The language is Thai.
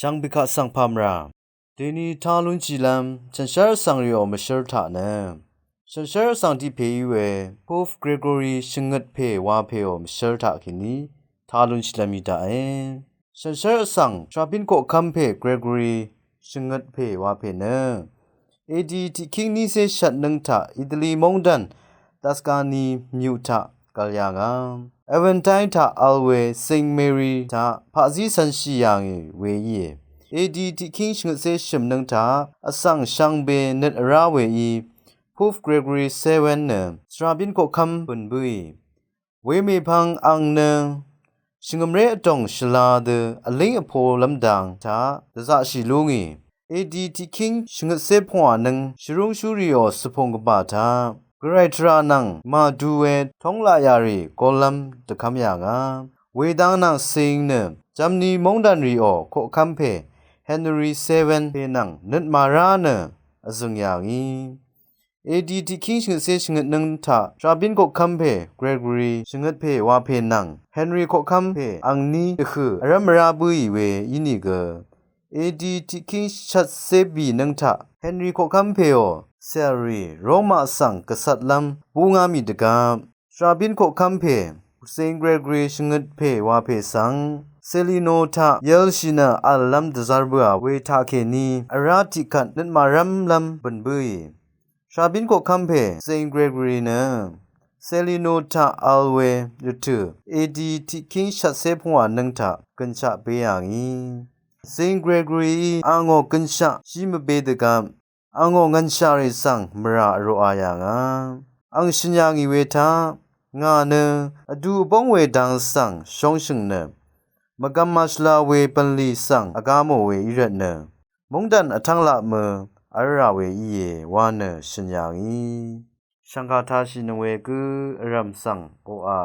ช่างบิกะสังพามราเดนีทาลุนจีลัมฉันเชอร์สังริโอมเชอร์ทานะฉันเชอร์สังที่เพย์เวพฟเกรกอรีชงดเพย์ว่าเพย์อมเชอร์ทาคินีทาลุนจีลามิดาฉันเชอร์สังชาบินโกคัมเพย์เกรกอรีชงดเพย์ว่าเพย์นะเอดีที่คิงนี้เซชัดนึงทาอิตาลีมงดันตัสกานีมิวทากาลยางามเอเวนไทน์ทาอัลเวเซนต์เมรีทาพาซิสันชิยางเวยีเอดีที่คิงชงเซชิมนึงทาอสังชังเบเนตราเวยีพูฟเกรกอรีเซเวนเนสราบินโกคัมปุนบุยเวมีพังอังเนชิงมเรตงชลาเดอลิงอโพลำดังทาดะซาชิลุงีเอดีที่คิงชงเซพวานึงชรุงชูริโอสพงกบาทากรายทรานังมาดูเวทองลายารีกอลัมตะคำยางาเวดังนังซิงเนจัมนีมงดันรีโอโคคัมเพเฮนรี่เซเว่นเพนังนึดมาราเนอซุงยางอีเอดีที่คิงชงเซชงนึงทาทราบินโคคัมเพเกรกอรีชงดเพว่าเพนังเฮนรี่โคคัมเพอังนีคืออรัมราบุยเวยินิเกเอดีที่คิงชัดเซบีนึงทาเฮนรี่โคคัมเพโอเซรีโรมาสังกษัตริย์ลำบูงามิดกามชราบินโคคัมเพเซนเกรกอรีชงดเพว่าเพสังเซลิโนทาเยลชินาอัลลัมดซาร์บัวเวทาเคนีอาราติกันนันมารัมลัมบันบุยชราบินโคคัมเพเซนเกรกอรีเนเซลิโนทาอัลเวยุตุเอดีที่คิงชัดเซพวานังทากันชะเบียงอีเซนเกรกอรีอางอกันชะชิมเบดกามอังงันชาริสังมราโรอายางอังชิญญางิเวทางาเนอดูบงเวดังสังชงชิงเนมกัมมัสลาเวปันลีสังอากาโมเวอิระเนมงดันอทังละเมอราเวอีเยวาเนชิญญางิสังฆาทาชินเวกุอรัมสังโออา